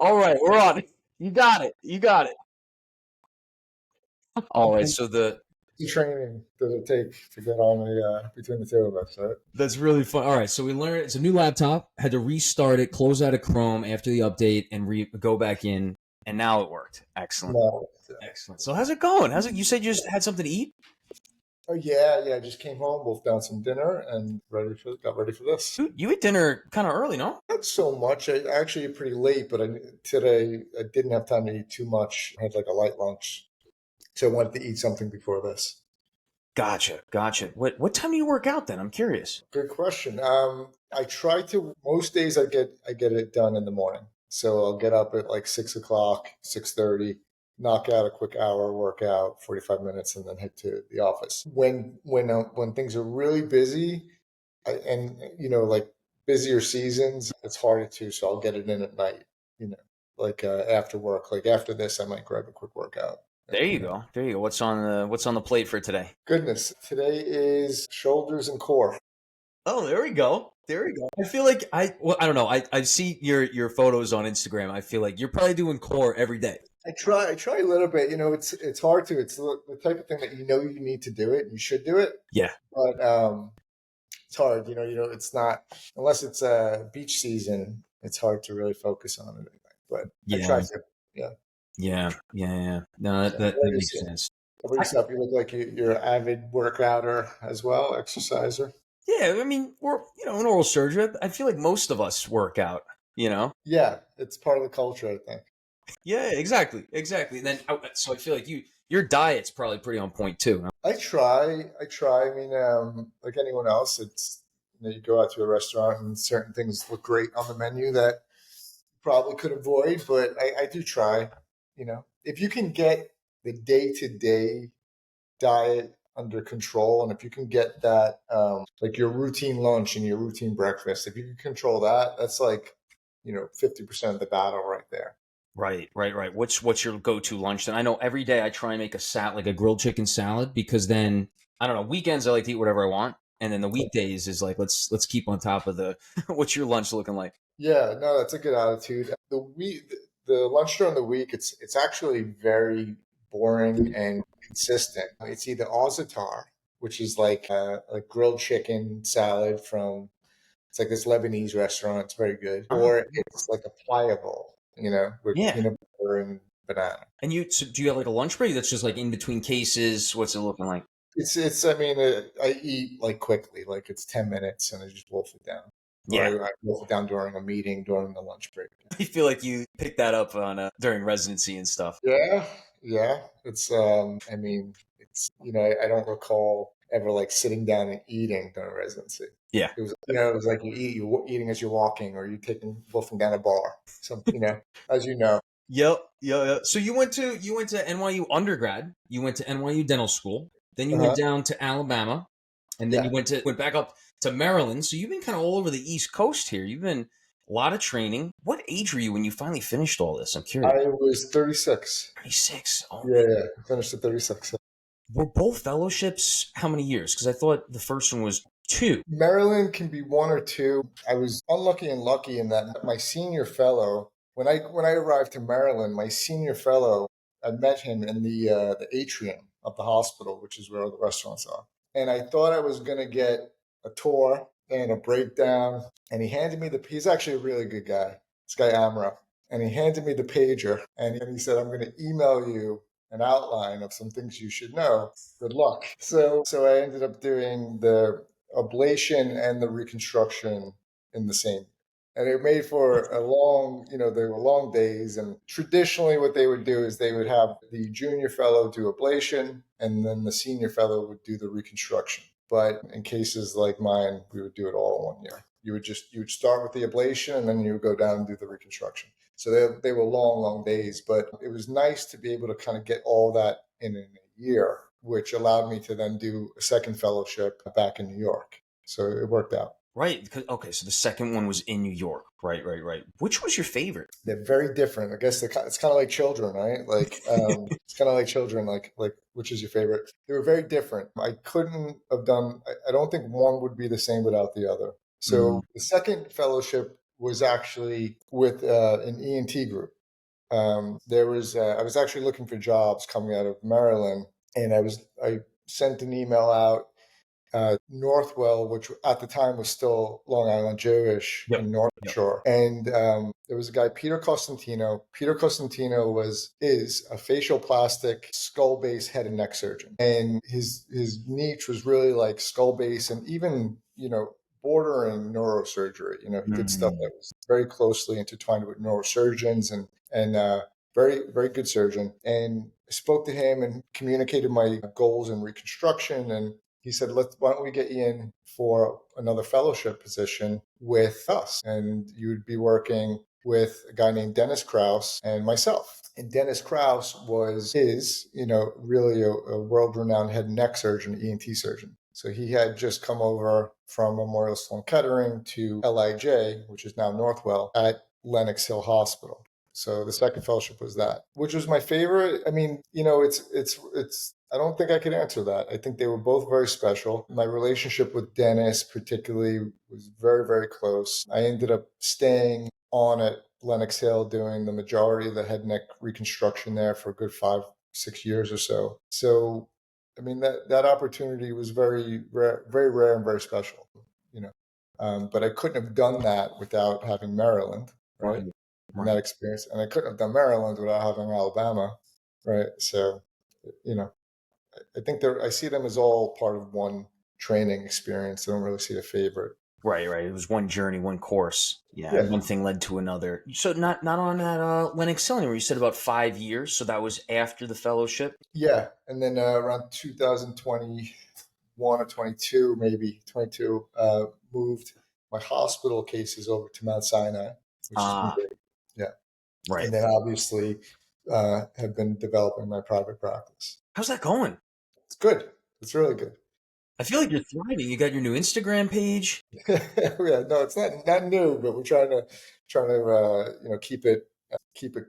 All right, we're on it. You got it. You got it. All right, so The training did it take to get on the between the two of us, right? that's really fun. All right, so we learned it's a new laptop. Had to restart it, close out of Chrome after the update, and go back in, and now it worked. Excellent, No. excellent. So how's it going? How's it? You said you just had something to eat. Oh yeah, yeah. Just came home, wolfed down some dinner, and got ready for this. Dude, you ate dinner kind of early, no? Not so much. I actually ate pretty late, but today I didn't have time to eat too much. I had like a light lunch, so I wanted to eat something before this. Gotcha, gotcha. What time do you work out then? I'm curious. Good question. I try to most days I get it done in the morning. So I'll get up at like 6 o'clock, 6:30, knock out a quick hour workout, 45 minutes, and then head to the office. When things are really busy, and like busier seasons, it's harder to. So I'll get it in at night. Like after work. Like after this, I might grab a quick workout. There you go. There you go. What's on the plate for today? Goodness, today is shoulders and core. Oh, there we go. There we go. I feel like I don't know. I see your photos on Instagram. I feel like you're probably doing core every day. I try a little bit. It's hard to. It's the type of thing that you need to do it. You should do it. Yeah. But it's hard. It's not unless it's beach season. It's hard to really focus on it. But yeah. I try to. Yeah. Yeah. No, that makes sense. How about yourself? You look like you're an avid workouter as well, exerciser. Yeah, I mean, we're an oral surgery. I feel like most of us work out. Yeah, it's part of the culture, I think. Yeah, exactly. And then, so I feel like your diet's probably pretty on point too. Huh? I try. I mean, like anyone else, it's you go out to a restaurant and certain things look great on the menu that you probably could avoid, but I do try. If you can get the day-to-day diet under control, and if you can get that, like your routine lunch and your routine breakfast, if you can control that, that's like 50% of the battle right there. Right. What's your go-to lunch then? I know every day I try and make a salad, like a grilled chicken salad, because then I don't know, weekends I like to eat whatever I want, and then the weekdays is like let's keep on top of the what's your lunch looking like? Yeah, no, that's a good attitude. The lunch during the week, it's actually very boring and consistent. It's either Ozatar, which is like a grilled chicken salad from it's like this Lebanese restaurant. It's very good, or it's like a pliable, with peanut butter and banana. And so do you have like a lunch break that's just like in between cases? What's it looking like? It's. I mean, I eat like quickly, like it's 10 minutes, and I just wolf it down. Yeah, or I wolf it down during a meeting during the lunch break. I feel like you picked that up on during residency and stuff. Yeah. It's. I mean, it's. I don't recall ever like sitting down and eating during residency. Yeah. It was. It was like you're eating as you're walking, or you're wolfing down a bar. Something. As you know. Yep. So you went to NYU undergrad. You went to NYU dental school. Then you went down to Alabama, and then you went back up to Maryland. So you've been kind of all over the East Coast here. You've been a lot of training. What age were you when you finally finished all this? I'm curious. I was 36. 36. Oh, yeah. Finished at 36. Were both fellowships how many years? Because I thought the first one was 2. Maryland can be 1 or 2. I was unlucky and lucky in that my senior fellow, when I arrived to Maryland, my senior fellow, I met him in the atrium of the hospital, which is where all the restaurants are. And I thought I was going to get a tour and a breakdown. And he handed me he's actually a really good guy, this guy Amra. And he handed me the pager and he said, I'm going to email you an outline of some things you should know. Good luck. So I ended up doing the ablation and the reconstruction in the same. And it made for a long, they were long days. And traditionally what they would do is they would have the junior fellow do ablation and then the senior fellow would do the reconstruction. But in cases like mine, we would do it all in 1 year. You would start with the ablation and then you would go down and do the reconstruction. So they were long days, but it was nice to be able to kind of get all that in a year, which allowed me to then do a second fellowship back in New York. So it worked out. Right. Okay. So the second one was in New York. Right. Which was your favorite? They're very different. I guess it's kind of like children, right? Like it's kind of like children. Like which is your favorite? They were very different. I couldn't have done. I don't think one would be the same without the other. So the second fellowship was actually with an ENT group. I was actually looking for jobs coming out of Maryland, and I sent an email out, Northwell, which at the time was still Long Island Jewish Yep. in North Yep. Shore, and there was a guy, Peter Costantino. Peter Costantino is a facial plastic skull base head and neck surgeon, and his niche was really like skull base and even bordering neurosurgery. He did stuff that was very closely intertwined with neurosurgeons and very very good surgeon. And I spoke to him and communicated my goals in reconstruction, and he said, why don't we get you in for another fellowship position with us? And you would be working with a guy named Dennis Kraus and myself. And Dennis Kraus is really a world-renowned head and neck surgeon, ENT surgeon. So he had just come over from Memorial Sloan Kettering to LIJ, which is now Northwell, at Lenox Hill Hospital. So the second fellowship was that, which was my favorite. I mean, it's I don't think I could answer that. I think they were both very special. My relationship with Dennis particularly was very, very close. I ended up staying on at Lenox Hill doing the majority of the head and neck reconstruction there for a good 5-6 years or so. So, I mean, that opportunity was very rare, very rare and very special, but I couldn't have done that without having Maryland, right? And that experience. And I couldn't have done Maryland without having Alabama, right? So, I think I see them as all part of one training experience. I don't really see a favorite. Right. It was one journey, one course. Yeah. One thing led to another. So not on that Lenox Hill anymore. You said about 5 years. So that was after the fellowship. Yeah, and then around 2021 or 22, maybe 22, moved my hospital cases over to Mount Sinai, which has been great. Yeah. Right. And then obviously have been developing my private practice. How's that going? It's good. It's really good. I feel like you're thriving. You got your new Instagram page. Yeah, no, it's not new, but we're trying to keep it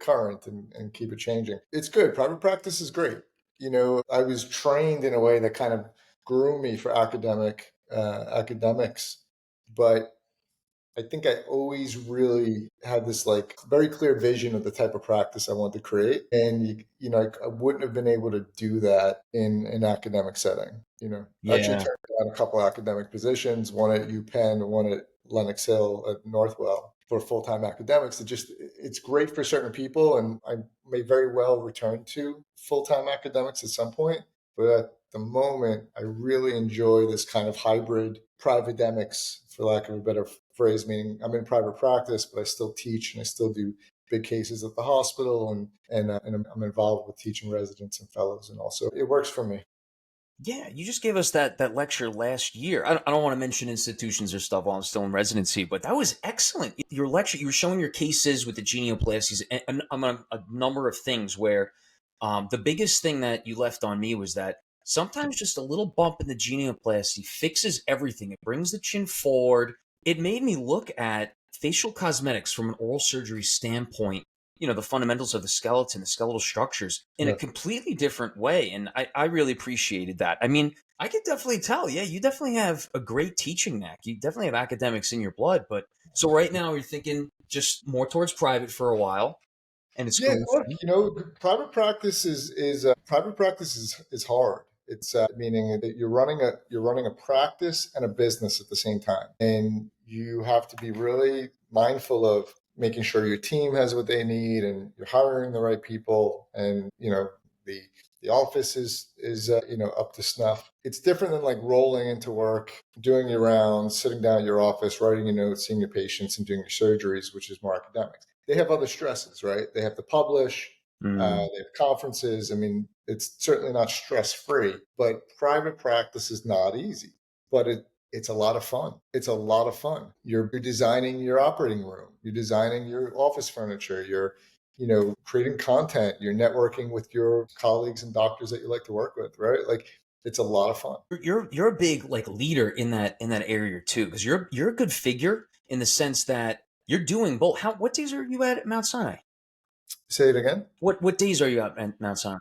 current and keep it changing. It's good. Private practice is great. I was trained in a way that kind of grew me for academics, but I think I always really had this like very clear vision of the type of practice I wanted to create. And, I wouldn't have been able to do that in an academic setting. I actually turned down a couple of academic positions, one at UPenn, one at Lenox Hill at Northwell for full-time academics. It's great for certain people. And I may very well return to full-time academics at some point. But at the moment, I really enjoy this kind of hybrid privatemics, for lack of a better phrase, meaning I'm in private practice, but I still teach and I still do big cases at the hospital, and I'm involved with teaching residents and fellows, and also it works for me. Yeah, you just gave us that lecture last year. I don't want to mention institutions or stuff while I'm still in residency, but that was excellent. Your lecture, you were showing your cases with the genioplasties and a number of things where the biggest thing that you left on me was that sometimes just a little bump in the genioplasty fixes everything. It brings the chin forward. It made me look at facial cosmetics from an oral surgery standpoint, the fundamentals of the skeleton, the skeletal structures in a completely different way. And I really appreciated that. I mean, I could definitely tell, yeah, you definitely have a great teaching knack. You definitely have academics in your blood. But so right now you're thinking just more towards private for a while. And it's Yeah, going look, private practice is hard. It's meaning that you're running a practice and a business at the same time, and you have to be really mindful of making sure your team has what they need, and you're hiring the right people, and the the office is up to snuff. It's different than like rolling into work, doing your rounds, sitting down at your office, writing your notes, seeing your patients, and doing your surgeries, which is more academic. They have other stresses, right? They have to publish, they have conferences. I mean, it's certainly not stress free, but private practice is not easy, but it's a lot of fun. It's a lot of fun. You're designing your operating room, you're designing your office furniture, you're creating content, you're networking with your colleagues and doctors that you like to work with, right? Like it's a lot of fun. You're a big like leader in that area too, because you're a good figure in the sense that you're doing both. What days are you at Mount Sinai? Say it again. What days are you at Mount Sinai?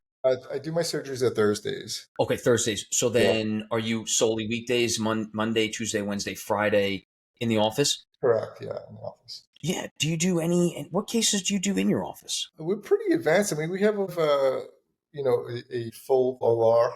I do my surgeries at Thursdays. Okay, Thursdays. So then, are you solely weekdays? Monday, Tuesday, Wednesday, Friday. in the office? Correct. Yeah, in the office. Yeah. Do you do any? What cases do you do in your office? We're pretty advanced. I mean, we have a full OR,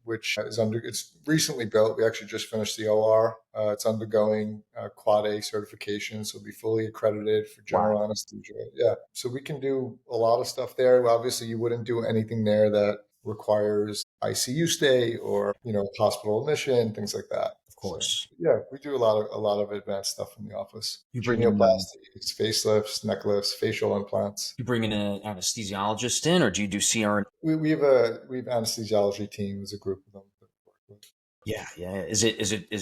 which is under. It's recently built. We actually just finished the OR. It's undergoing Quad A certification, so it'll be fully accredited for Wow. general anesthesia. Yeah, so we can do a lot of stuff there. Well, obviously, you wouldn't do anything there that requires ICU stay or hospital admission, things like that. Of So course. yeah, we do a lot of advanced stuff in the office. You bring in Genioplasties, facelifts, neck lifts, facial implants. you bring in an anesthesiologist in, or do you do CR? We have anesthesiology team as a group of them that we work with. Yeah, yeah. Is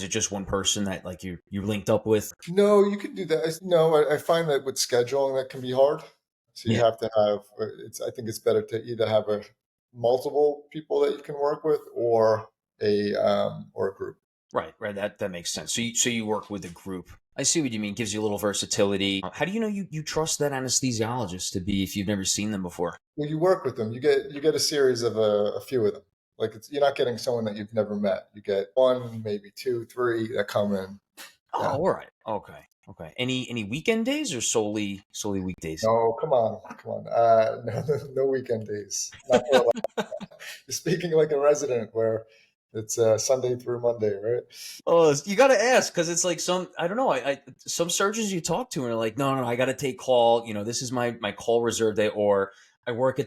it just one person that like you linked up with? No, you could do that. No, I find that with scheduling that can be hard. So you Yeah. have to have. I think it's better to either have a multiple people that you can work with, or a group. Right, right. That makes sense. So you work with a group. I see what you mean. Gives you a little versatility. How do you know you trust that anesthesiologist to be if you've never seen them before? When you work with them, you get a series of a few of them. Like you're not getting someone that you've never met. You get one, maybe two, three that come in. Oh, Yeah. all right. Okay. Okay. Any weekend days or solely weekdays? No, come on, come on. No weekend days. Not for a while. You're speaking like a resident where it's Sunday through Monday, right? Oh, you got to ask because it's like some I don't know. I some surgeons you talk to and are like, no, I got to take call. This is my call reserve day, or I work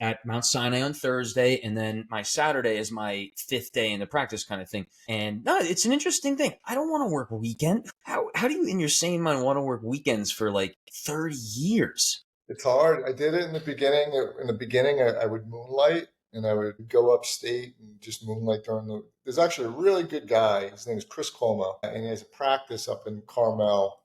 at Mount Sinai on Thursday, and then my Saturday is my fifth day in the practice kind of thing. And no, it's an interesting thing. I don't want to work weekend. How do you in your sane mind want to work weekends for like 30 years? It's hard. I did it in the beginning. I would moonlight and I would go upstate and just moonlight during the. There's actually a really good guy. His name is Chris Como, and he has a practice up in Carmel.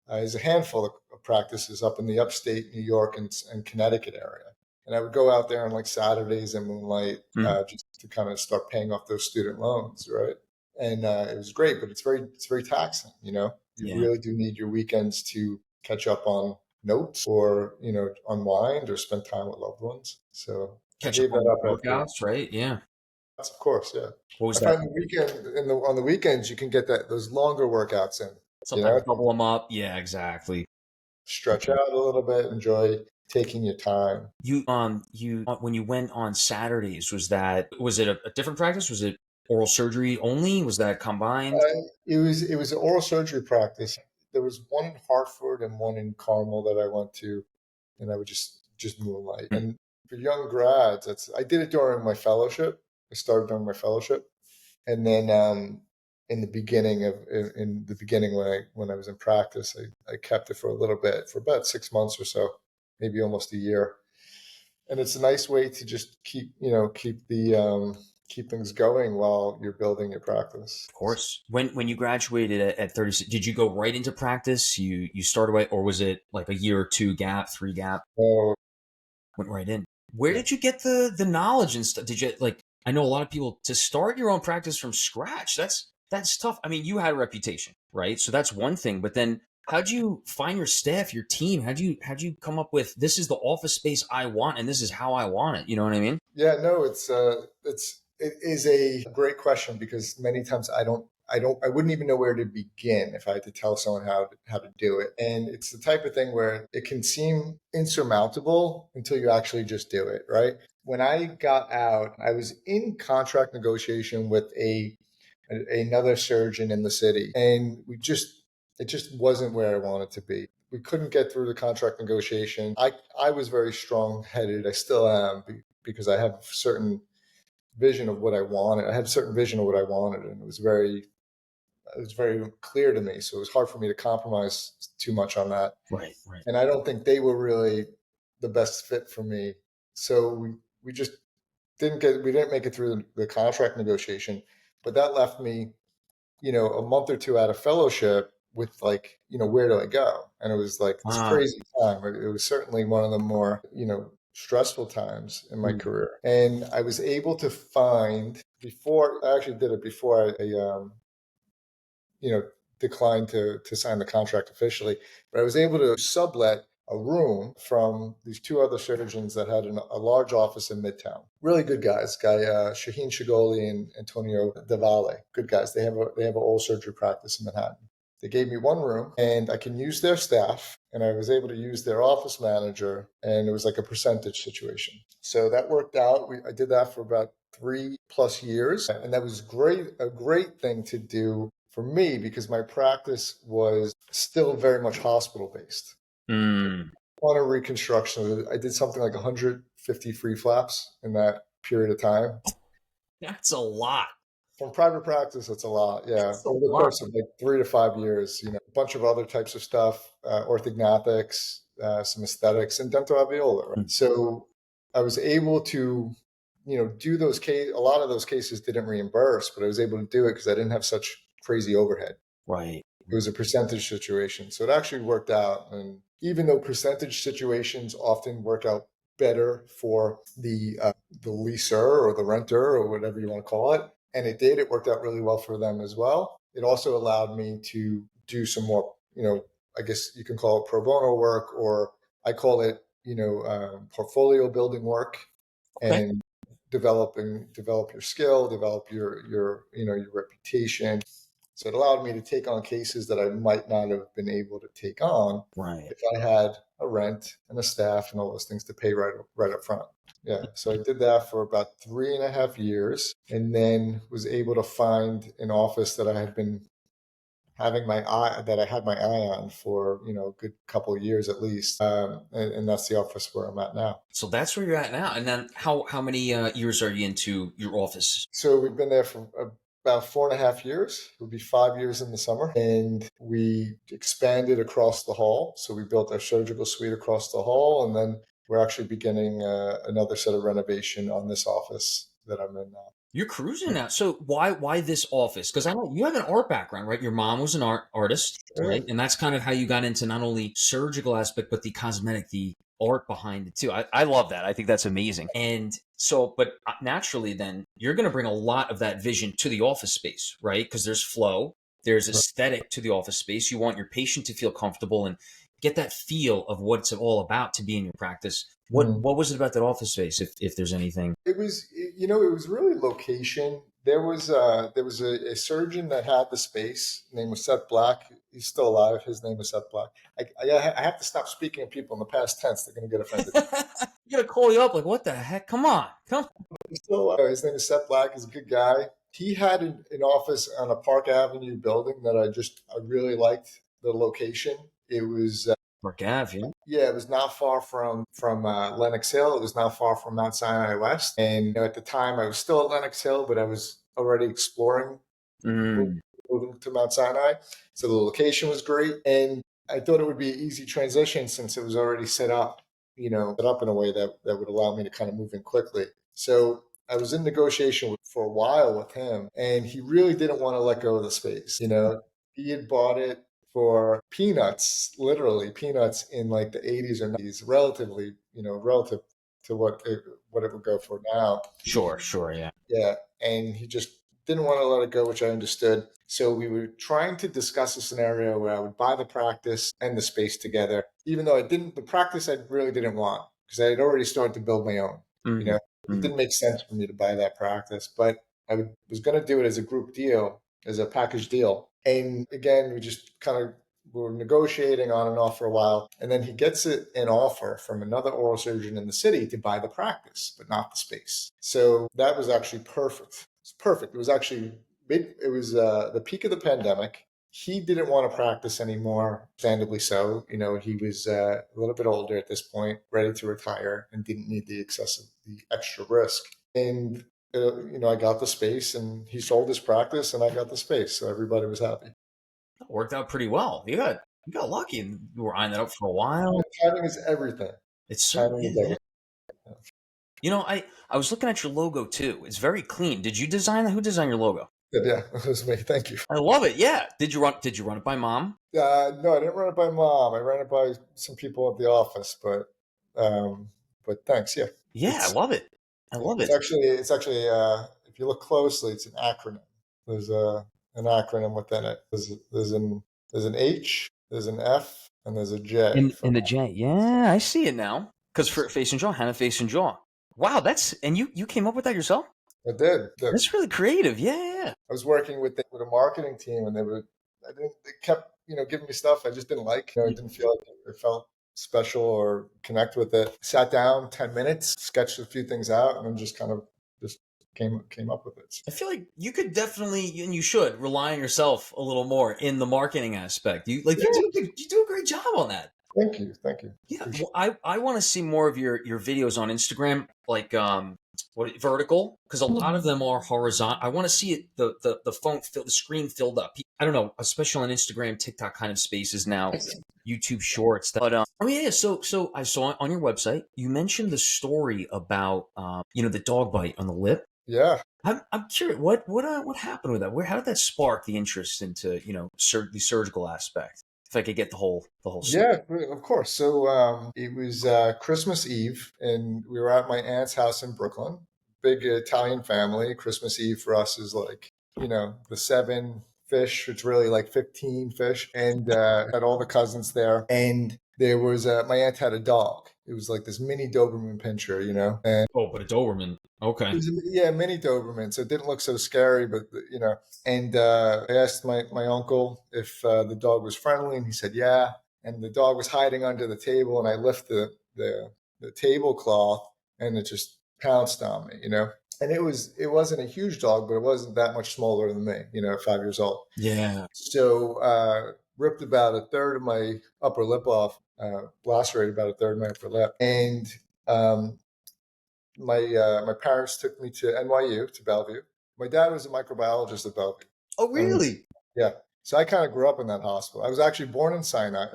There's a handful of practices up in the upstate New York and Connecticut area. And I would go out there on like Saturdays and moonlight Hmm. just to kind of start paying off those student loans, right? And it was great, but it's very taxing. You Yeah, really do need your weekends to catch up on notes or unwind or spend time with loved ones. So I catch up gave on that up after. workouts, right? Yeah. Of course, yeah. What was I that? find the weekend on the weekends you can get those longer workouts in. You Sometimes know, double them up. Yeah, exactly. stretch out a little bit, enjoy taking your time. You when you went on Saturdays, was it a different practice? Was it oral surgery only? Was that combined? It was an oral surgery practice. There was one in Hartford and one in Carmel that I went to, and I would just moonlight. Hmm. And for young grads, I did it during my fellowship. I started during my fellowship, and then in the beginning when I was in practice, I kept it for a little bit, for about 6 months or so, maybe almost a year. And it's a nice way to just keep things going while you're building your practice. Of course. When you graduated at 30, did you go right into practice? You started away, or was it like a year or two gap, three gap? So Went right in. Where yeah, did you get the knowledge and stuff? Did you like? I know a lot of people to start your own practice from scratch. That's tough. I mean, you had a reputation, right? So that's one thing. But then, how'd you find your staff, your team? How'd you come up with this is the office space I want, and this is how I want it? You know what I mean? yeah, no, it is a great question because many times I wouldn't even know where to begin if I had to tell someone how to do it. And it's the type of thing where it can seem insurmountable until you actually just do it, right? When I got out, I was in contract negotiation with another surgeon in the city, and it just wasn't where I wanted to be. We couldn't get through the contract negotiation. I was very strong headed. I still am because I have certain vision of what I wanted. I had a certain vision of what I wanted, and it was very clear to me. So it was hard for me to compromise too much on that. Right, right. And I don't think they were really the best fit for me. So we just we didn't make it through the contract negotiation, but that left me, a month or two out of fellowship with like, where do I go? And it was like this Ah, crazy time. It was certainly one of the more, stressful times in my mm, career. And I was able to find before I actually did it before I you know, declined to sign the contract officially, but I was able to sublet a room from these two other surgeons that had a large office in Midtown. Really good guys, Shaheen Shigoli and Antonio Davale. Good guys. They have an oral surgery practice in Manhattan. They gave me one room and I can use their staff, and I was able to use their office manager, and it was like a percentage situation. So that worked out. I did that for about 3+ years, and that was a great thing to do for me because my practice was still very much hospital based. On a reconstruction, I did something like 150 free flaps in that period of time. That's a lot. From private practice, it's a lot, yeah. Over the course of like 3 to 5 years, a bunch of other types of stuff, orthognathics, some aesthetics, and dental alveolar. Right? So I was able to, do those cases. A lot of those cases didn't reimburse, but I was able to do it because I didn't have such crazy overhead. Right. It was a percentage situation. So it actually worked out. And even though percentage situations often work out better for the leaser or the renter or whatever you want to call it, and it worked out really well for them as well. It also allowed me to do some more, I guess you can call it pro bono work, or I call it, portfolio building work, and develop your skill, develop your reputation. So it allowed me to take on cases that I might not have been able to take on if I had a rent and a staff and all those things to pay right up front. Yeah. So I did that for about 3.5 years, and then was able to find an office that I had been having my eye on for a good couple of years at least, and that's the office where I'm at now. So that's where you're at now. And then how many years are you into your office? So we've been there for about 4.5 years. It will be 5 years in the summer, and we expanded across the hall. So we built our surgical suite across the hall, and then we're actually beginning another set of renovation on this office that I'm in now. You're cruising now. So why this office? Because I know you have an art background, right? Your mom was an artist, right? And that's kind of how you got into not only surgical aspect, but the cosmetic, the art behind it too. I love that. I think that's amazing. And so, but naturally then you're going to bring a lot of that vision to the office space, right? Because there's flow, there's aesthetic to the office space. You want your patient to feel comfortable and get that feel of what it's all about to be in your practice. What was it about that office space, if there's anything? It was, it was really location. There was a surgeon that had the space. His name was Seth Black. He's still alive. His name is Seth Black. I have to stop speaking of people in the past tense. They're going to get offended. You got to call you up like, what the heck? Come on. He's still alive. His name is Seth Black. He's a good guy. He had an office on a Park Avenue building that I really liked the location. It was Park Ave, yeah, it was not far from Lenox Hill. It was not far from Mount Sinai West. And at the time, I was still at Lenox Hill, but I was already exploring moving to Mount Sinai. So the location was great, and I thought it would be an easy transition since it was already set up in a way that would allow me to kind of move in quickly. So I was in negotiation for a while with him, and he really didn't want to let go of the space. He had bought it for peanuts, literally peanuts in like the 80s or 90s, relative to what it would go for now. Sure, yeah. Yeah, and he just didn't want to let it go, which I understood. So we were trying to discuss a scenario where I would buy the practice and the space together, even though the practice I really didn't want because I had already started to build my own. It didn't make sense for me to buy that practice, but I was going to do it as a group deal, as a package deal. And again, we just kind of were negotiating on and off for a while. And then he gets an offer from another oral surgeon in the city to buy the practice, but not the space. So that was actually perfect. It's perfect. It was actually the peak of the pandemic. He didn't want to practice anymore, understandably so. He was a little bit older at this point, ready to retire, and didn't need the extra risk. And I got the space, and he sold his practice, and I got the space, so everybody was happy. That worked out pretty well. You got lucky, and you were eyeing that up for a while. Timing is everything. It's timing is everything. I was looking at your logo too. It's very clean. Did you design that? Who designed your logo? Yeah, it was me. Thank you. I love it. Yeah. Did you run it by mom? No, I didn't run it by mom. I ran it by some people at the office, but thanks. Yeah. Yeah, I love it. It's actually if you look closely, it's an acronym. There's an acronym within it. There's an H, there's an F, and there's a J. And the J. Yeah, I see it now. Because for face and jaw, Hanna face and jaw. Wow, and you came up with that yourself? I did. That's really creative. Yeah. I was working with a marketing team, and they kept giving me stuff I just didn't like. It didn't feel like it felt special or connect with it. Sat down 10 minutes, sketched a few things out, and then just kind of just came up with it. I feel like you could definitely, and you should, rely on yourself a little more in the marketing aspect. You do a great job on that. Thank you. Yeah, well, I want to see more of your videos on Instagram, like vertical, because a lot of them are horizontal. I want to see it the screen filled up. I don't know, especially on Instagram, TikTok kind of spaces now, YouTube Shorts. But oh yeah, so I saw on your website you mentioned the story about the dog bite on the lip. Yeah. I'm curious what happened with that? How did that spark the interest into the surgical aspect? If I could get the whole story. Yeah, of course. So it was Christmas Eve, and we were at my aunt's house in Brooklyn. Big Italian family. Christmas Eve for us is like, the 7 fish. It's really like 15 fish, and had all the cousins there. And there was my aunt had a dog. It was like this mini Doberman pinscher, and But a Doberman. Okay. it was mini Doberman, so it didn't look so scary, but And I asked my uncle if the dog was friendly, and he said yeah. And the dog was hiding under the table, and I lifted the tablecloth, and it just pounced on me, And it wasn't a huge dog, but it wasn't that much smaller than me, 5 years old. Yeah. So ripped about a third of my upper lip off, lacerated about a third of my upper lip, and my parents took me to NYU, to Bellevue. My dad was a microbiologist at Bellevue. Oh, really? Yeah. So I kind of grew up in that hospital. I was actually born in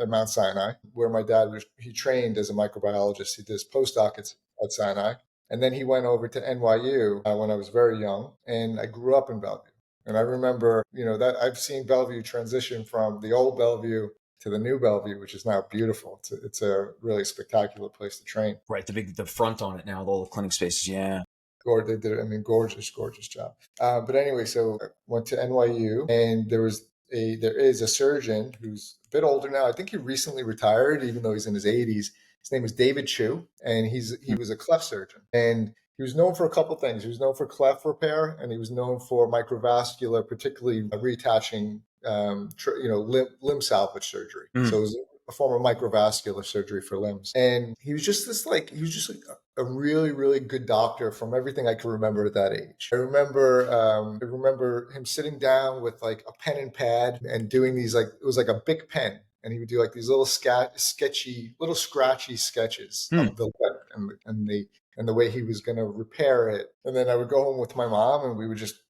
Mount Sinai, where my dad he trained as a microbiologist. He did his postdoc at Sinai. And then he went over to NYU when I was very young, and I grew up in Bellevue. And I remember, that I've seen Bellevue transition from the old Bellevue to the new Bellevue, which is now beautiful. It's a really spectacular place to train. Right, the front on it now with all the clinic spaces. Yeah. They did, gorgeous job. But anyway, so I went to NYU, and there is a surgeon who's a bit older now. I think he recently retired, even though he's in his 80s. His name is David Chu, and he was a cleft surgeon. And he was known for a couple things. He was known for cleft repair, and he was known for microvascular, particularly reattaching, limb salvage surgery. So it was a form of microvascular surgery for limbs. And he was just a really, really good doctor from everything I can remember at that age. I remember him sitting down with like a pen and pad and doing these, like, it was like a big pen. And he would do like these little scratchy sketches of the lip and the way he was going to repair it. And then I would go home with my mom, and we would just,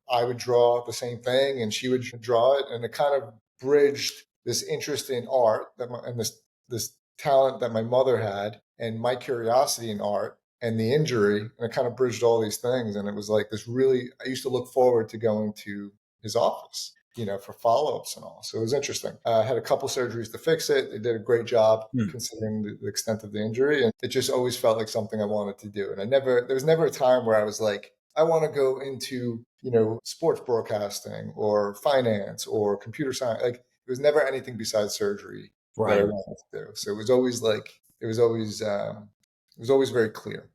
I would draw the same thing, and she would draw it, and it kind of bridged this interest in art and this talent that my mother had, and my curiosity in art and the injury, and it kind of bridged all these things. And it was like this really, I used to look forward to going to his office, for follow-ups and all. So it was interesting. I had a couple surgeries to fix it. They did a great job considering the extent of the injury. And it just always felt like something I wanted to do. And there was never a time where I was like, I want to go into, sports broadcasting or finance or computer science. Like, it was never anything besides surgery that I wanted to do. So it was always very clear.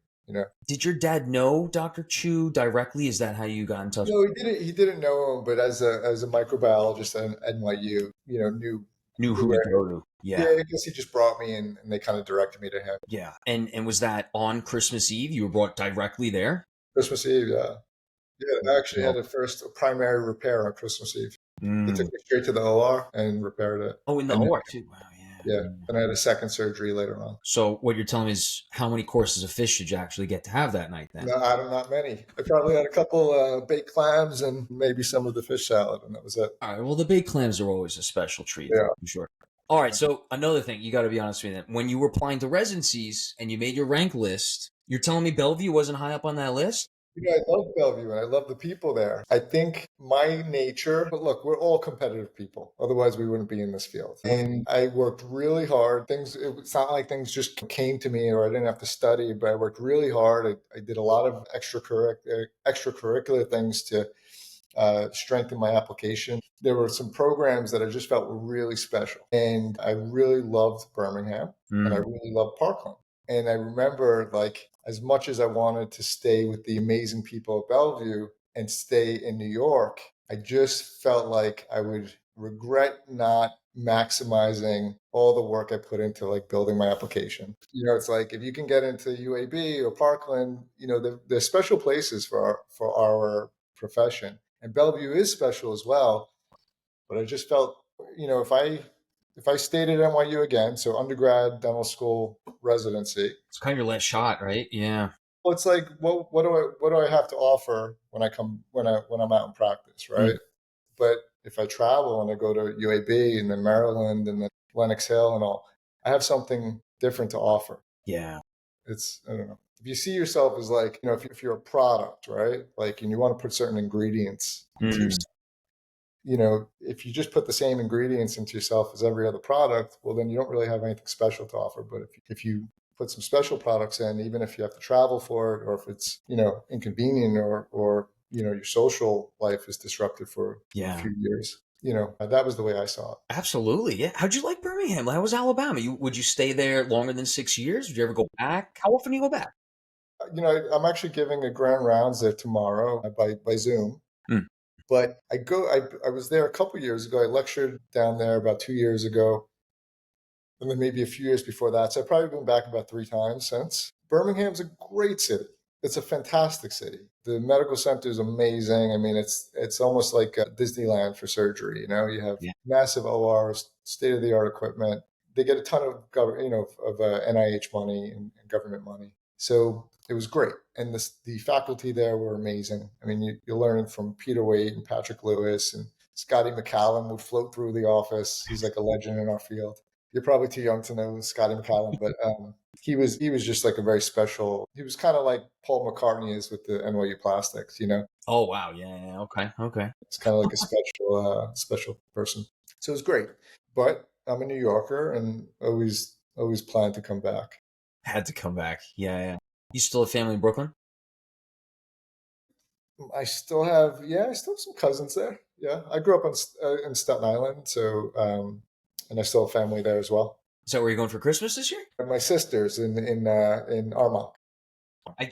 Did your dad know Dr. Chu directly? Is that how you got in touch? No, he didn't know him, but as a microbiologist at NYU, knew who to go to. Yeah. I guess he just brought me in, and they kind of directed me to him. Yeah. And was that on Christmas Eve? You were brought directly there? Christmas Eve, yeah. Yeah, I actually had a primary repair on Christmas Eve. They took me straight to the OR and repaired it. Oh, in the OR too. Wow, yeah. And I had a second surgery later on. So what you're telling me is, how many courses of fish did you actually get to have that night then? No, not many. I probably had a couple baked clams and maybe some of the fish salad, and that was it. All right. Well, the baked clams are always a special treat. Yeah. I'm sure. All right. So another thing, you got to be honest with me then. When you were applying to residencies and you made your rank list, you're telling me Bellevue wasn't high up on that list? I love Bellevue, and I love the people there. I think my nature, but look, we're all competitive people. Otherwise, we wouldn't be in this field. And I worked really hard. It's not like things just came to me or I didn't have to study, but I worked really hard. I did a lot of extracurricular things to strengthen my application. There were some programs that I just felt were really special. And I really loved Birmingham, and I really loved Parkland. And I remember, like, as much as I wanted to stay with the amazing people of Bellevue and stay in New York, I just felt like I would regret not maximizing all the work I put into like building my application. It's like if you can get into UAB or Parkland, there's special places for our profession, and Bellevue is special as well. But I just felt, if I stayed at NYU again, so undergrad, dental school, residency, It's kind of your last shot, right? Yeah. well, it's like, what do I have to offer when I'm out in practice, right? Mm. But if I travel and I go to UAB and then Maryland and then Lenox Hill and all, I have something different to offer. Yeah. I don't know. If you see yourself as like, if you're a product, right? Like, and you want to put certain ingredients into Mm. yourself, if you just put the same ingredients into yourself as every other product, well, then you don't really have anything special to offer. But if you put some special products in, even if you have to travel for it, or if it's, inconvenient, or your social life is disrupted for a Yeah. few years, that was the way I saw it. Absolutely. Yeah. How'd you like Birmingham? How was Alabama? Would you stay there longer than 6 years? Would you ever go back? How often do you go back? I'm actually giving a grand rounds there tomorrow by Zoom. Mm. But I was there a couple years ago. I lectured down there about 2 years ago, and then maybe a few years before that. So I've probably been back about 3 times since. Birmingham's a great city. It's a fantastic city. The medical center is amazing. I mean, it's almost like Disneyland for surgery. You have Yeah. massive ORs, state of the art equipment. They get a ton of NIH money and government money. So it was great, and the faculty there were amazing. I mean, you're learning from Peter Wade and Patrick Lewis, and Scotty McCallum would float through the office. He's like a legend in our field. You're probably too young to know Scotty McCallum, but he was just like a very special. He was kind of like Paul McCartney is with the NYU Plastics. Oh, wow. Yeah. Yeah. Okay. Okay. It's kind of like a special person. So it was great. But I'm a New Yorker and always plan to come back. Had to come back. Yeah. Yeah. You still have family in Brooklyn? I still have some cousins there. Yeah, I grew up in Staten Island, so and I still have family there as well. Is that where you're going for Christmas this year? And my sister's in Armonk. I'm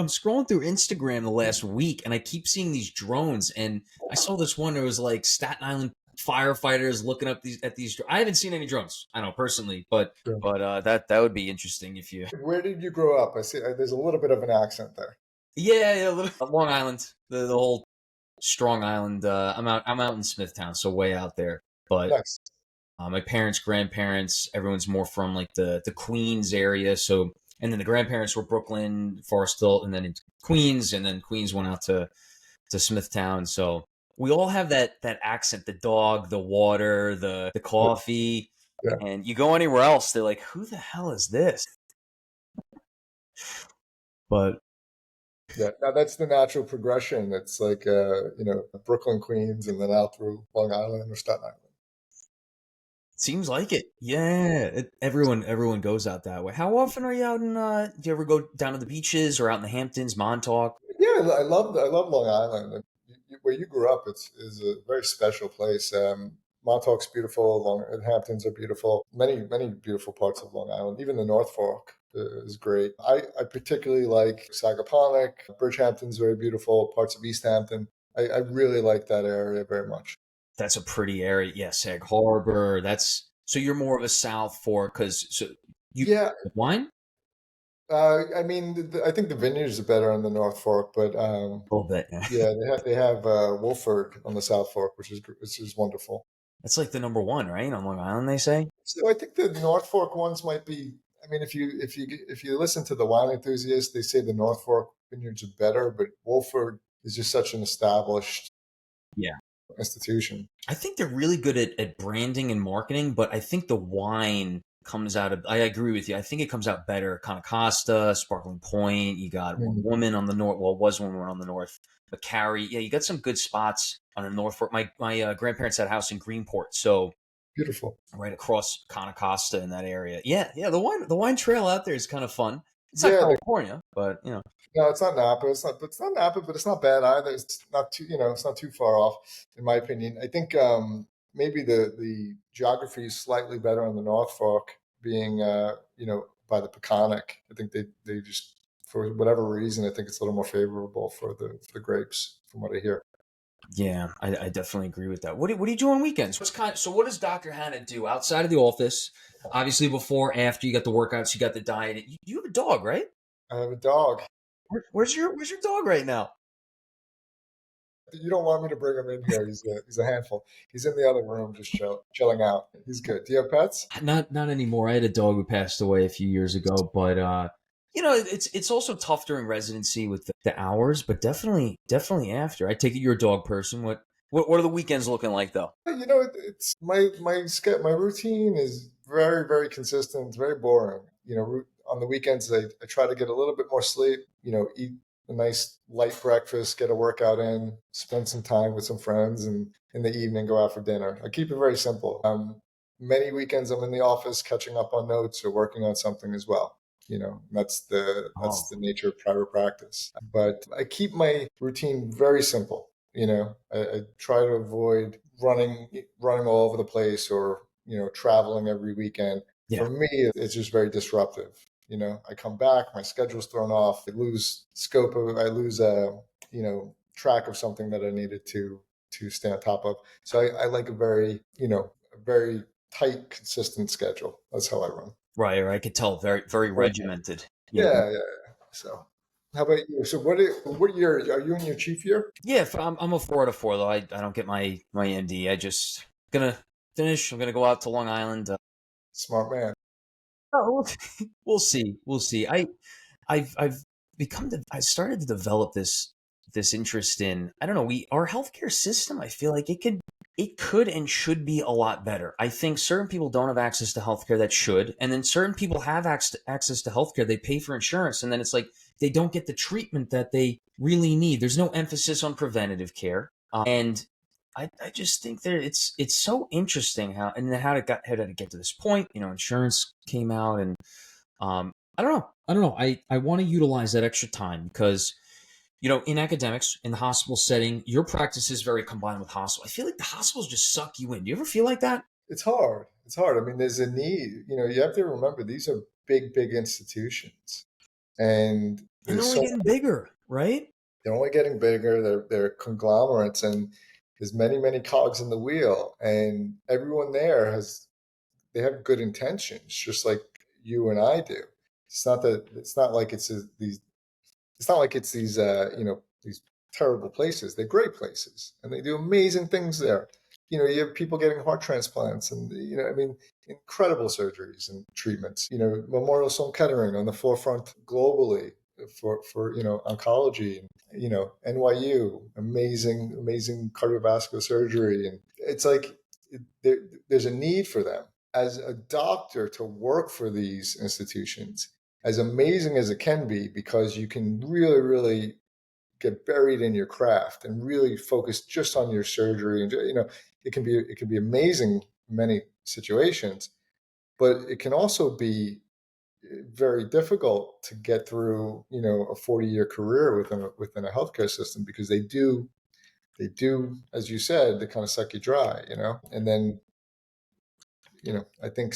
scrolling through Instagram the last week, and I keep seeing these drones. And I saw this one. It was like Staten Island firefighters looking up at these. I haven't seen any drones. I know personally, but Sure. that would be interesting if you. Where did you grow up? I see. There's a little bit of an accent there. Yeah, a little Long Island, the whole Strong Island. I'm out in Smithtown, so way out there. But Nice. my parents, grandparents, everyone's more from like the Queens area. So, and then the grandparents were Brooklyn, Forest Hill, and then into Queens, and then Queens went out to Smithtown. So we all have that accent, the dog, the water, the coffee. Yeah. And you go anywhere else, they're like, who the hell is this? But Yeah. Now that's the natural progression. It's like Brooklyn, Queens, and then out through Long Island or Staten Island. seems like it. Yeah. Everyone goes out that way. How often are you out in do you ever go down to the beaches or out in the Hamptons, Montauk? Yeah, I love Long Island. And where you grew up, is a very special place. Montauk's beautiful. Hamptons are beautiful. Many beautiful parts of Long Island. Even the North Fork is great. I particularly like Sagaponack. Bridgehampton's very beautiful. Parts of East Hampton. I really like that area very much. That's a pretty area. Yeah, Sag Harbor. That's so you're more of a South Fork because you Yeah, wine. I mean, I think the vineyards are better on the North Fork, but A little bit. Yeah. yeah, they have Wolford on the South Fork, which is wonderful. That's like the number one, right, on Long Island. They say. So I think the North Fork ones might be. I mean, if you listen to the wine enthusiasts, they say the North Fork vineyards are better, but Wolford is just such an established Yeah. institution. I think they're really good at branding and marketing, but I think the wine comes out of. I agree with you. I think it comes out better. Costa, Sparkling Point. You got one Mm, woman on the north. Well, was one woman on the north. But Carrie, yeah, you got some good spots on the North Fork. My grandparents had a house in Greenport, so beautiful. right across Costa in that area. Yeah, yeah. The wine trail out there is kind of fun. It's not Yeah, California, but no, it's not Napa. It's not Napa, but it's not bad either. It's not too, it's not too far off, in my opinion. I think maybe the geography is slightly better on the North Fork, being by the Peconic. I think they just, for whatever reason, I think it's a little more favorable for the grapes, from what I hear. Yeah, I definitely agree with that. What do you do on weekends? So what does Dr. Hanna do outside of the office? Obviously, before, after you got the workouts, you got the diet. You have a dog, right? I have a dog. Where's your dog right now? You don't want me to bring him in here. He's a handful. He's in the other room just chilling out. He's good. Do you have pets? Not anymore. I had a dog who passed away a few years ago, but it's also tough during residency with the hours, but definitely after. I take it you're a dog person. What are the weekends looking like though? It's my routine is very very consistent. It's very boring. On the weekends I try to get a little bit more sleep. Eat a nice light breakfast, get a workout in, spend some time with some friends, and in the evening go out for dinner. I keep it very simple. Many weekends I'm in the office catching up on notes or working on something as well. That's Oh, the nature of private practice. But I keep my routine very simple. I try to avoid running all over the place or traveling every weekend. yeah. For me, it's just very disruptive. I come back, my schedule's thrown off. I lose track of something that I needed to stay on top of. So I like a very tight, consistent schedule. That's how I run. Right, I could tell very very regimented. Yeah. Yeah. So, how about you? So, what year are you in your chief year? Yeah, I'm a 4 out of 4 though. I don't get my MD. I just gonna finish. I'm gonna go out to Long Island. Smart man. Oh, we'll see. We'll see. I've I started to develop this interest in, I don't know, our healthcare system. I feel like it could and should be a lot better. I think certain people don't have access to healthcare that should, and then certain people have access to healthcare. They pay for insurance, and then it's like they don't get the treatment that they really need. There's no emphasis on preventative care, and I just think that it's so interesting how did it get to this point? Insurance came out, and I don't know. I want to utilize that extra time because in academics, in the hospital setting, your practice is very combined with hospital. I feel like the hospitals just suck you in. Do you ever feel like that? It's hard. It's hard. I mean, there's a need. You have to remember these are big, big institutions, and And they're there's only so getting bigger, right? they're only getting bigger. They're conglomerates, and there's many, many cogs in the wheel, and everyone there they have good intentions, just like you and I do. It's not like these terrible places. They're great places, and they do amazing things there. You have people getting heart transplants, and I mean, incredible surgeries and treatments. Memorial Sloan Kettering on the forefront globally for oncology, and NYU, amazing cardiovascular surgery, and it's like there's a need for them. As a doctor, to work for these institutions, as amazing as it can be, because you can really, really get buried in your craft and really focus just on your surgery. And it can be amazing in many situations, but it can also be very difficult to get through a 40-year career within a healthcare system, because they do, as you said, they kind of suck you dry, and then I think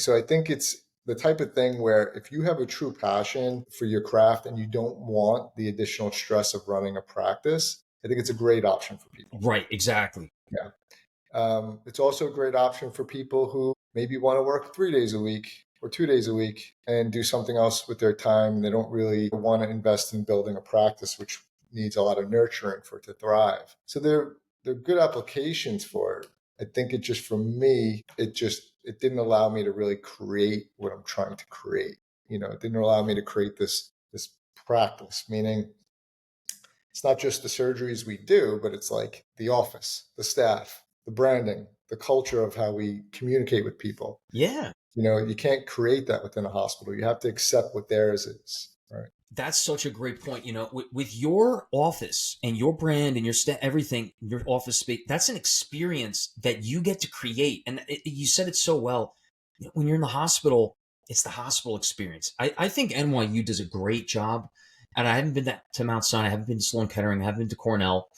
it's the type of thing where if you have a true passion for your craft and you don't want the additional stress of running a practice, I think it's a great option for people. Right, exactly. Yeah. It's also a great option for people who maybe want to work 3 days a week or 2 days a week and do something else with their time. They don't really want to invest in building a practice, which needs a lot of nurturing for it to thrive. So they're good applications for it. I think for me, it didn't allow me to really create what I'm trying to create. It didn't allow me to create this practice, meaning it's not just the surgeries we do, but it's like the office, the staff, the branding, the culture of how we communicate with people. Yeah. You can't create that within a hospital. You have to accept what theirs is. Right. That's such a great point. With your office and your brand and your everything, your office space, that's an experience that you get to create. And you said it so well. When you're in the hospital, it's the hospital experience. I think NYU does a great job. And I haven't been to Mount Sinai, I haven't been to Sloan Kettering, I haven't been to Cornell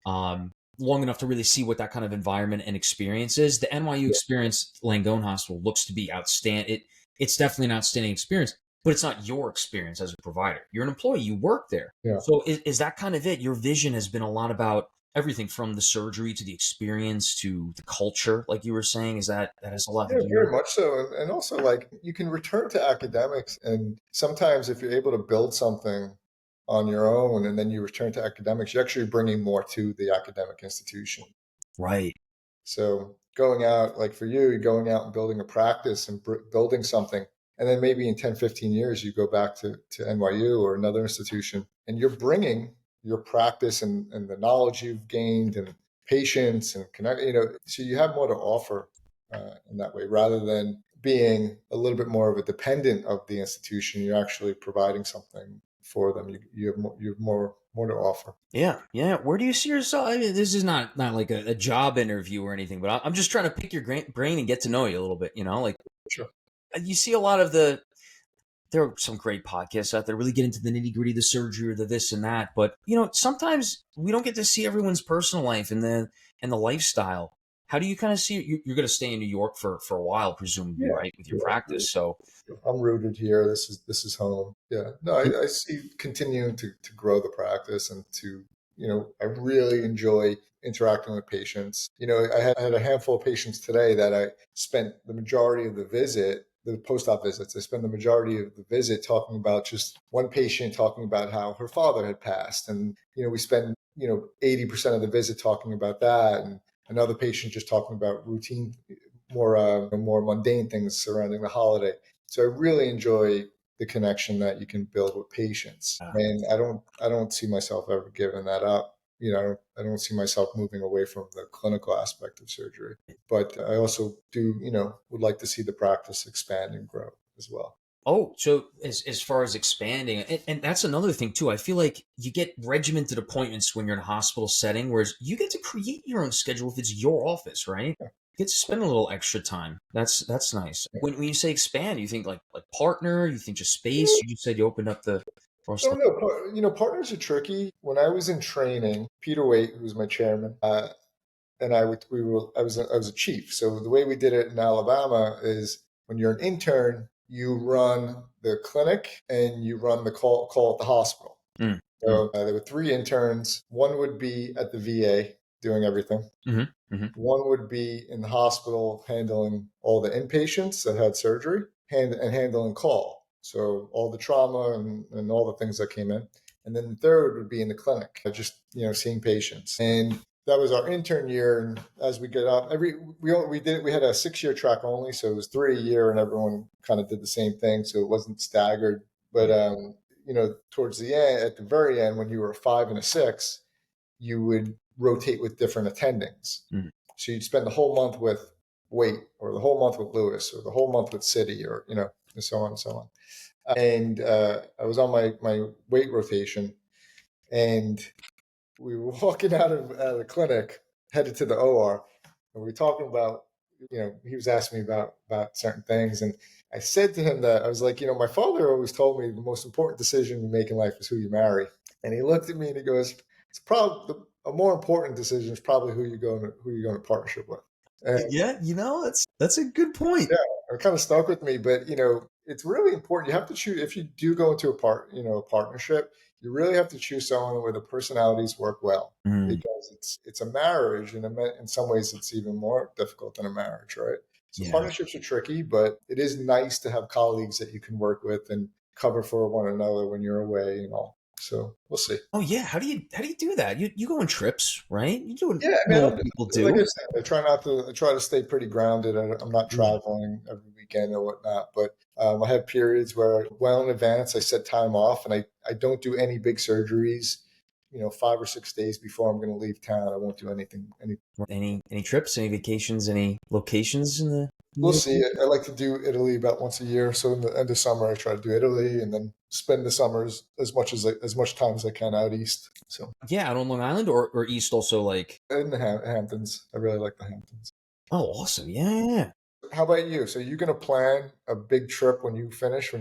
long enough to really see what that kind of environment and experience is. The NYU Yeah. experience, Langone Hospital, looks to be outstanding. It's definitely an outstanding experience, but it's not your experience as a provider. You're an employee, you work there. Yeah. So is that kind of it? Your vision has been a lot about Everything from the surgery to the experience to the culture, like you were saying, is that has a lot to Yeah, do with very it? much so. And also, like, you can return to academics. And sometimes, if you're able to build something on your own and then you return to academics, you're actually bringing more to the academic institution. Right. So, going out, like for you, you're going out and building a practice and building something. And then maybe in 10, 15 years, you go back to NYU or another institution and you're bringing your practice and the knowledge you've gained and patience and connect, so you have more to offer in that way rather than being a little bit more of a dependent of the institution. You're actually providing something for them. You have more to offer. Yeah, yeah. Where do you see yourself? I mean, this is not like a job interview or anything, but I'm just trying to pick your brain and get to know you a little bit. Like Sure. you see a lot of there are some great podcasts out there really get into the nitty gritty, the surgery or the this and that. But sometimes we don't get to see everyone's personal life and the lifestyle. How do you kind of see it? You're going to stay in New York for a while, presumably, Yeah. right, with your Yeah. practice. So I'm rooted here. This is home. Yeah. No, I see continuing to grow the practice and to, I really enjoy interacting with patients. I had a handful of patients today that I spent the majority of the post-op visits. I spent the majority of the visit talking about just one patient talking about how her father had passed. And, we spend, 80% of the visit talking about that. And another patient just talking about routine, more mundane things surrounding the holiday. So I really enjoy the connection that you can build with patients, and I don't see myself ever giving that up. I don't see myself moving away from the clinical aspect of surgery, but I also do, would like to see the practice expand and grow as well. Oh, so as far as expanding, and that's another thing too. I feel like you get regimented appointments when you're in a hospital setting, whereas you get to create your own schedule if it's your office, right? Yeah. You get to spend a little extra time. That's nice. Yeah. When you say expand, you think like partner, you think just space. You said you opened up the first. No, no, partners are tricky. When I was in training, Peter Waite, who was my chairman, and I was a chief. So the way we did it in Alabama is when you're an intern, you run the clinic and you run the call at the hospital. Mm, mm, So there were three interns. One would be at the VA doing everything. hmm hmm One would be in the hospital handling all the inpatients that had surgery and handling call. So all the trauma and all the things that came in. And then the third would be in the clinic, just, seeing patients. And that was our intern year. And as we get up, we had a 6-year track only. So it was 3 a year and everyone kind of did the same thing. So it wasn't staggered. But, towards the end, at the very end, when you were a 5 and a 6, you would rotate with different attendings. mm. So you'd spend the whole month with Waite, or the whole month with Lewis, or the whole month with City, or and so on and so on. And I was on my Waite rotation, and we were walking out of the clinic, headed to the OR, and we were talking about, he was asking me about certain things, and I said to him that I was like, my father always told me the most important decision you make in life is who you marry. And he looked at me and he goes, "It's probably a more important decision is probably who you're going to partnership with." And Yeah, that's a good point. yeah, it kind of stuck with me. But it's really important. You have to choose if you do go into a partnership. You really have to choose someone where the personalities work well, Mm, because it's a marriage, and in some ways it's even more difficult than a marriage, right? So yeah. partnerships are tricky, but it is nice to have colleagues that you can work with and cover for one another when you're away and all. So we'll see. Oh yeah. How do you do that? You go on trips, right? You do what Yeah, I mean, normal people like I do. said, I try to stay pretty grounded. I'm not traveling every weekend or whatnot, but I have periods where, well in advance, I set time off, and I don't do any big surgeries. 5 or 6 days before I'm going to leave town, I won't do anything. Any trips, any vacations, any locations in the We'll near see. future? I like to do Italy about once a year. So in the end of summer, I try to do Italy, and then spend the summers as much time as I can out east. So Yeah, out on Long Island or East also like. in the Hamptons, I really like the Hamptons. Oh, awesome. Yeah, yeah, yeah. How about you? So you going to plan a big trip when you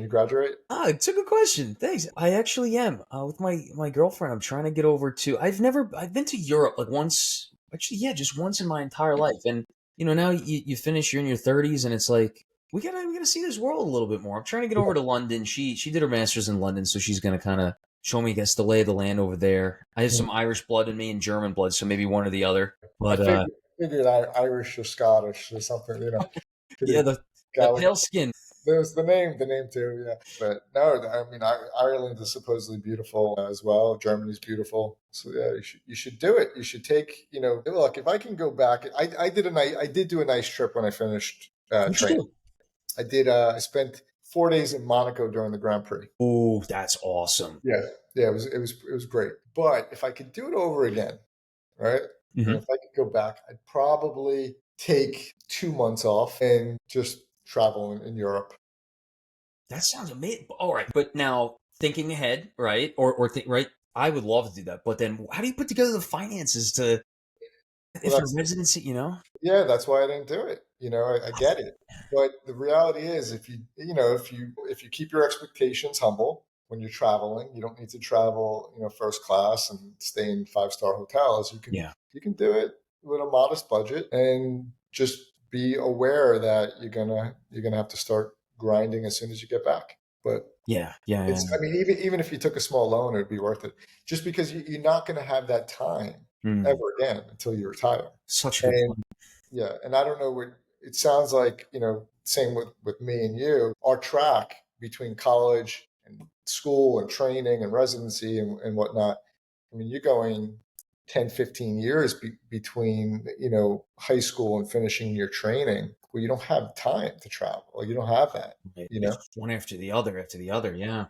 graduate? Ah, it's a good question. Thanks. I actually am with my girlfriend. I'm trying to get over to. I've been to Europe like once. Actually, yeah, just once in my entire life. And now you finish. You're in your 30s, and it's like we gotta see this world a little bit more. I'm trying to get over to London. She did her master's in London, so she's gonna kind of show me, I guess, the lay of the land over there. I have some Irish blood in me and German blood, so maybe one or the other. I But figured Irish or Scottish or something, yeah, Pretty the Gallagher. pale skin. There's the name too, yeah. But no, I mean, Ireland is supposedly beautiful as well. Germany's beautiful, so yeah, you should do it. You should take, look. If I can go back, I did do a nice trip when I finished What'd you training. do? I did. I spent 4 days in Monaco during the Grand Prix. Oh, that's awesome. Yeah, yeah, it was great. But if I could do it over again, right? And if I could go back, I'd probably take 2 months off and just travel in Europe. That sounds amazing. All right, but now thinking ahead, right? Or think right. I would love to do that, but then how do you put together the finances to if Well, a residency? yeah, that's why I didn't do it. I get it. But the reality is if you keep your expectations humble when you're traveling, you don't need to travel, first class and stay in 5-star hotels. Yeah, You can do it with a modest budget and just be aware that you're gonna have to start grinding as soon as you get back. But yeah, yeah, yeah. I mean, even if you took a small loan, it'd be worth it. Just because you're not gonna have that time ever again until you retire. Such a good And point. yeah, and I don't know what it sounds like, same with me and you, our track between college and school and training and residency and whatnot. I mean, you're going 10, 15 years between, high school and finishing your training where you don't have time to travel. Like you don't have that, It's just one after the other. Yeah.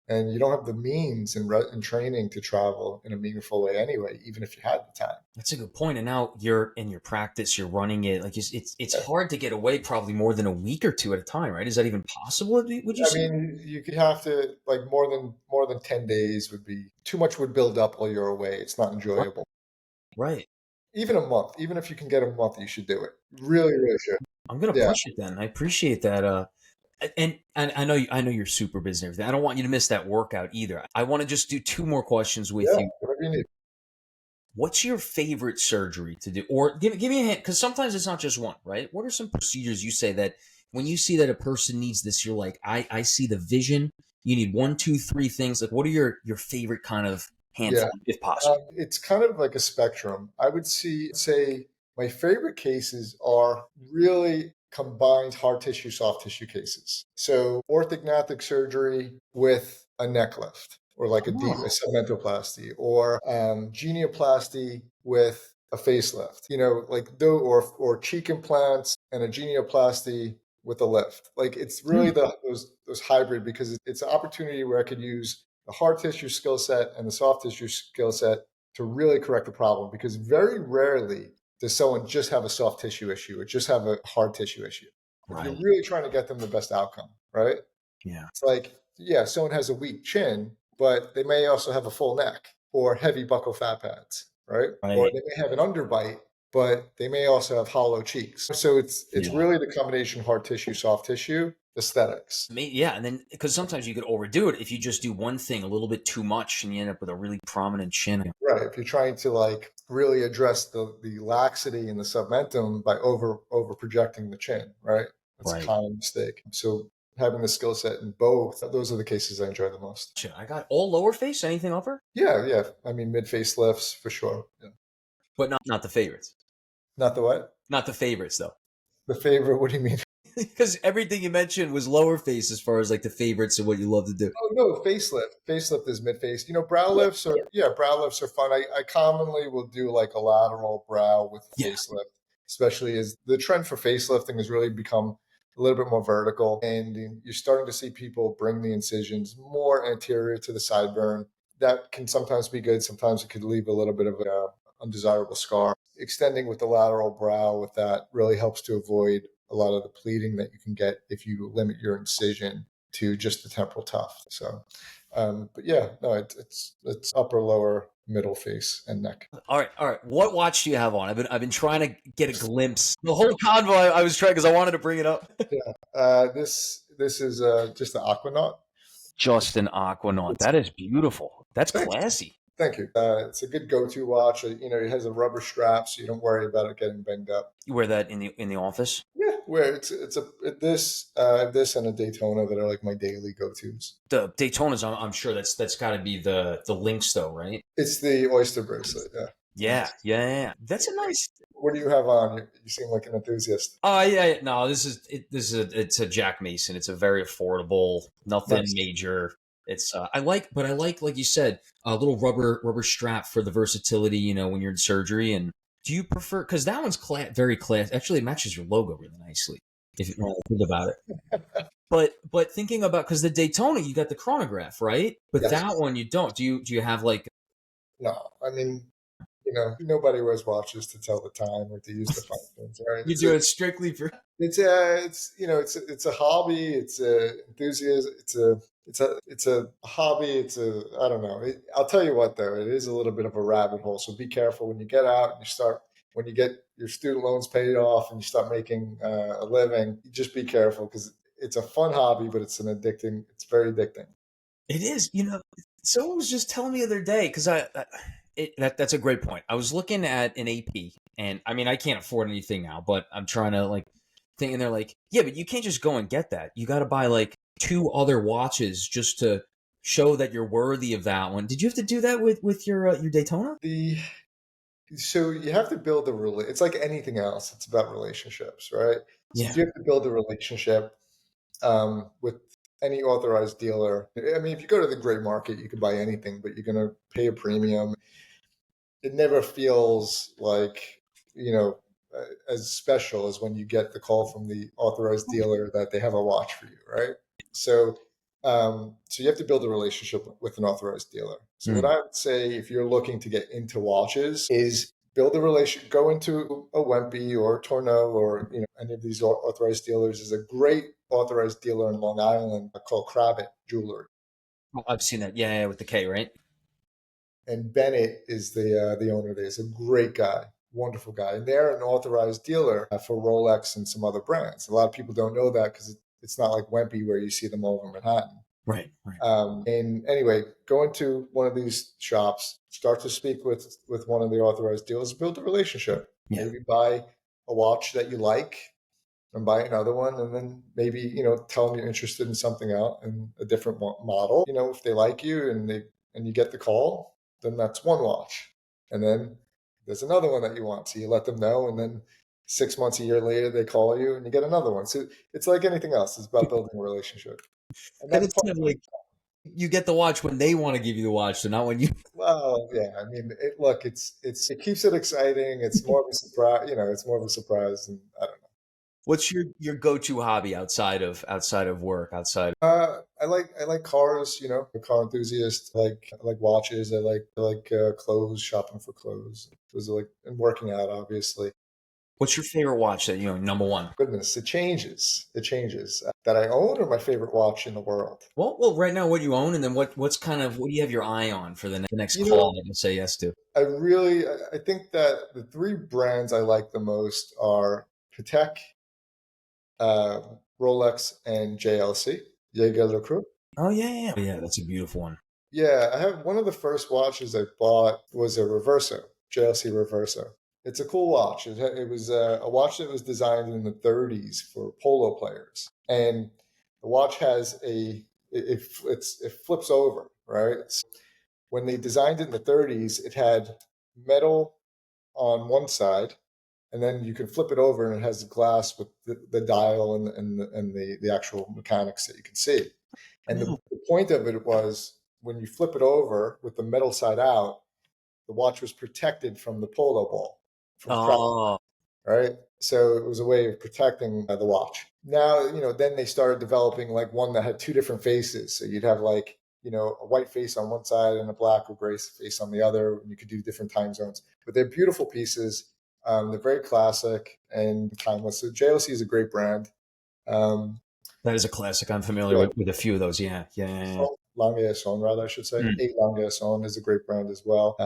and you don't have the means in training to travel in a meaningful way anyway, even if you had the time. That's a good point. And now you're in your practice, you're running it. Like it's hard to get away probably more than a week or two at a time, right? Is that even possible? Would you I say? mean, you could have to like more than 10 days would be too much. Would build up while you're away. It's not Right. enjoyable. Right. Even a month, even if you can get a month, you should do it. Really, really should. I'm gonna Yeah, push it then. I appreciate that. And I know you're super busy and everything. I don't want you to miss that workout either. I want to just do two more questions with yeah. you. Whatever you need. What's your favorite surgery to do? Or give me a hint, because sometimes it's not just one, right? What are some procedures you say that when you see that a person needs this, you're like, I see the vision. You need one, two, three things. Like, what are your favorite kind of Yeah, handful, if possible? it's kind of like a spectrum. I would say my favorite cases are really combined hard tissue, soft tissue cases. So orthognathic surgery with a neck lift, or like a deep a Oh, segmentoplasty, or genioplasty with a facelift. Like or cheek implants and a genioplasty with a lift. Like it's really hmm, those hybrid, because it's an opportunity where I could use the hard tissue skill set and the soft tissue skill set to really correct the problem, because very rarely does someone just have a soft tissue issue or just have a hard tissue issue. If you're right. really trying to get them the best outcome, right? Yeah, It's like, yeah, someone has a weak chin, but they may also have a full neck or heavy buccal fat pads, right? Or right. they may have an underbite, but they may also have hollow cheeks. So it's Yeah. really the combination hard tissue, soft tissue, aesthetics. Yeah, and then because sometimes you could overdo it if you just do one thing a little bit too much, and you end up with a really prominent chin. Right. If you're trying to like really address the laxity in the submentum by over projecting the chin, right? That's a Right. common mistake. So having the skill set in both, those are the cases I enjoy the most. Shit, I got all lower face. Anything upper? Yeah, yeah. I mean, mid face lifts for sure. Yeah. But not the favorites. Not the what? Not the favorites though. The favorite? What do you mean? Because everything you mentioned was lower face as far as like the favorites and what you love to do. Oh no, facelift. Facelift is mid face. Brow lifts are brow lifts are fun. I commonly will do like a lateral brow with Yeah, facelift, especially as the trend for facelifting has really become a little bit more vertical, and you're starting to see people bring the incisions more anterior to the sideburn. That can sometimes be good. Sometimes it could leave a little bit of an undesirable scar. Extending with the lateral brow with that really helps to avoid a lot of the pleeding that you can get if you limit your incision to just the temporal tuft. So, but yeah, no, it's upper, lower, middle face, and neck. all right, all right. What watch do you have on? I've been trying to get a glimpse. The whole convo I was trying because I wanted to bring it up. Yeah, this is just the Aquanaut. Just an Aquanaut. It's That is beautiful. That's thanks. classy. Thank you. It's a good go-to watch. It has a rubber strap, so you don't worry about it getting banged up. You wear that in the office? Yeah, where it's this and a Daytona that are like my daily go-tos. The Daytonas, I'm sure that's got to be the Lynx, though, right? It's the oyster bracelet. Yeah. Yeah. That's a nice. What do you have on? You seem like an enthusiast. Oh yeah, no, it's a Jack Mason. It's a very affordable, nothing Nice. major. It's I like you said, a little rubber strap for the versatility. When you're in surgery. And do you prefer, because that one's very class? Actually, it matches your logo really nicely if you think about it. But thinking about, because the Daytona, you got the chronograph, right? But Yes. that one you don't. Do you have like? No, I mean, nobody wears watches to tell the time or to use the functions, right? You do it strictly for. It's a hobby. It's a enthusiasm. It's a hobby. I don't know. I'll tell you what though, it is a little bit of a rabbit hole. So be careful when you get out and when you get your student loans paid off and you start making a living. Just be careful, because it's a fun hobby, but it's It's very addicting. It is. Someone was just telling me the other day, because that's a great point. I was looking at an AP, and I mean, I can't afford anything now, but I'm trying to like think, and they're like, yeah, but you can't just go and get that. You got to buy like 2 other watches just to show that you're worthy of that one. Did you have to do that with your Daytona? So you have to build it's like anything else. It's about relationships, right? So Yeah. you have to build a relationship with any authorized dealer. I mean, if you go to the gray market, you can buy anything, but you're going to pay a premium. It never feels like, as special as when you get the call from the authorized dealer that they have a watch for you, right? So you have to build a relationship with an authorized dealer. So what I would say, if you're looking to get into watches, is build a relationship. Go into a Wempy or Tourneau or any of these authorized dealers. There's a great authorized dealer in Long Island called Krabbit Jewelry. I've seen that. Yeah, with the K, right? And Bennett is the owner there. He's a great guy, wonderful guy. And they're an authorized dealer for Rolex and some other brands. A lot of people don't know that, because it's not like Wempy where you see them all over Manhattan. Right. And anyway, go into one of these shops, start to speak with one of the authorized dealers, build a relationship. Yeah. Maybe buy a watch that you like and buy another one, and then maybe tell them you're interested in something else and a different model. If they like you and you get the call, then that's one watch, and then there's another one that you want, so you let them know, and then 6 months, a year later, they call you and you get another one. So it's like anything else. It's about building a relationship, and And that's it's kind of like you get the watch when they want to give you the watch, so not when you. well, yeah. I mean, it keeps it exciting. It's more of a surprise. It's more of a surprise, and I don't know. What's your go-to hobby outside of work? I like cars. A car enthusiast. I like watches. I like clothes. Shopping for clothes. Those are and working out, obviously. What's your favorite watch that number one? Goodness, it changes. It changes. That I own, or my favorite watch in the world. Well, right now, what you own, and then what do you have your eye on for the next call that you say yes to? I think that the 3 brands I like the most are Patek, Rolex, and JLC. Jaeger LeCoultre. Oh yeah. That's a beautiful one. Yeah, I have one of the first watches I bought was a Reverso, JLC Reverso. It's a cool watch. It was a watch that was designed in the 30s for polo players, and the watch has it flips over, right? So when they designed it in the 30s, it had metal on one side, and then you can flip it over, and it has glass with the dial and the actual mechanics that you can see. And the point of it was, when you flip it over with the metal side out, the watch was protected from the polo ball, from cracking, right? So it was a way of protecting the watch. Now, then they started developing like one that had 2 different faces. So you'd have like, a white face on one side and a black or gray face on the other, and you could do different time zones. But they're beautiful pieces. They're very classic and timeless. So JLC is a great brand. That is a classic. I'm familiar with a few of those. Yeah. Lange Son, rather, I should say. Lange Son is a great brand as well.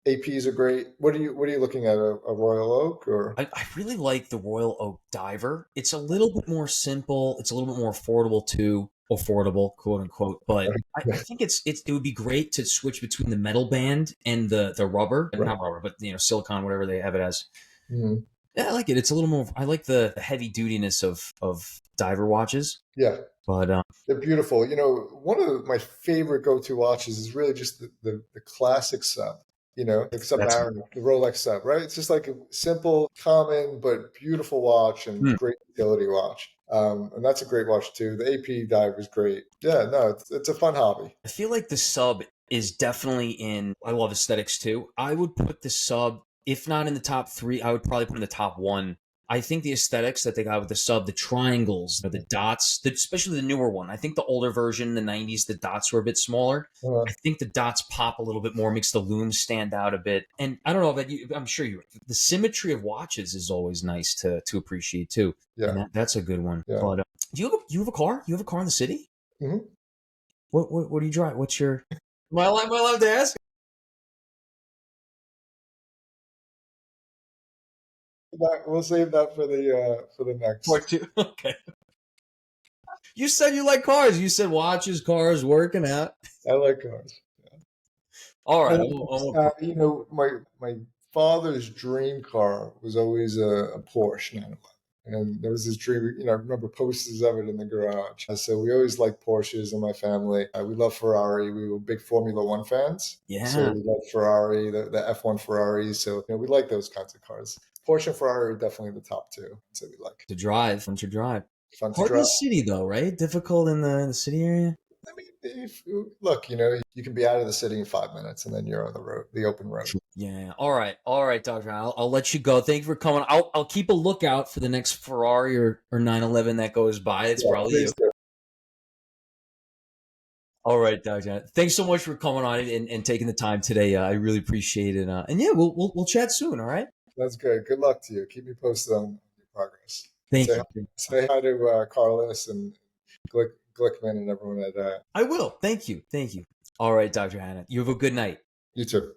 APs are great. What are you looking at? A Royal Oak, or? I really like the Royal Oak Diver. It's a little bit more simple. It's a little bit more affordable too. affordable, quote unquote. But I think it would be great to switch between the metal band and the rubber, not rubber, but silicone, whatever they have it as. Mm-hmm. Yeah, I like it. It's a little more. I like the heavy dutiness of diver watches. Yeah. But they're beautiful. One of my favorite go-to watches is really just the classic sub. The Submariner, the Rolex sub, right? It's just like a simple, common, but beautiful watch and great utility watch. And that's a great watch too. The AP dive is great. Yeah, no, it's a fun hobby. I feel like the sub is definitely in. I love aesthetics too. I would put the sub, if not in the top 3, I would probably put in the top 1. I think the aesthetics that they got with the sub, the triangles, the dots, especially the newer one. I think the older version, the 90s, the dots were a bit smaller. I think the dots pop a little bit more, makes the looms stand out a bit. And I don't know, but I'm sure the symmetry of watches is always nice to appreciate too. Yeah, and that's a good one. Yeah. But do you have a car? You have a car in the city? Mm-hmm. What do you drive? What's your? Am I allowed to ask? We'll save that for the next. Part 2. Okay. You said you like cars. You said watches, cars, working out. I like cars. Yeah. All right. My father's dream car was always a Porsche 911. And there was this dream, I remember posters of it in the garage. So we always liked Porsches in my family. We love Ferrari. We were big Formula One fans. Yeah. So we love Ferrari, the F1 Ferraris. So we like those kinds of cars. Porsche and Ferrari are definitely the top 2. So we like to drive. Fun to drive. Fun Hard in the city though, right? Difficult in the city area. I mean, look, you can be out of the city in 5 minutes, and then you're on the road, the open road. Yeah. All right, Doctor. I'll let you go. Thank you for coming. I'll keep a lookout for the next Ferrari or 911 that goes by. It's probably you. All right, Doctor. Thanks so much for coming on and taking the time today. I really appreciate it. And yeah, we'll chat soon. All right. That's good. Good luck to you. Keep me posted on your progress. Thank you. Say hi to Carlos and Glickman and everyone at. I will. Thank you. All right, Dr. Hanna. You have a good night. You too.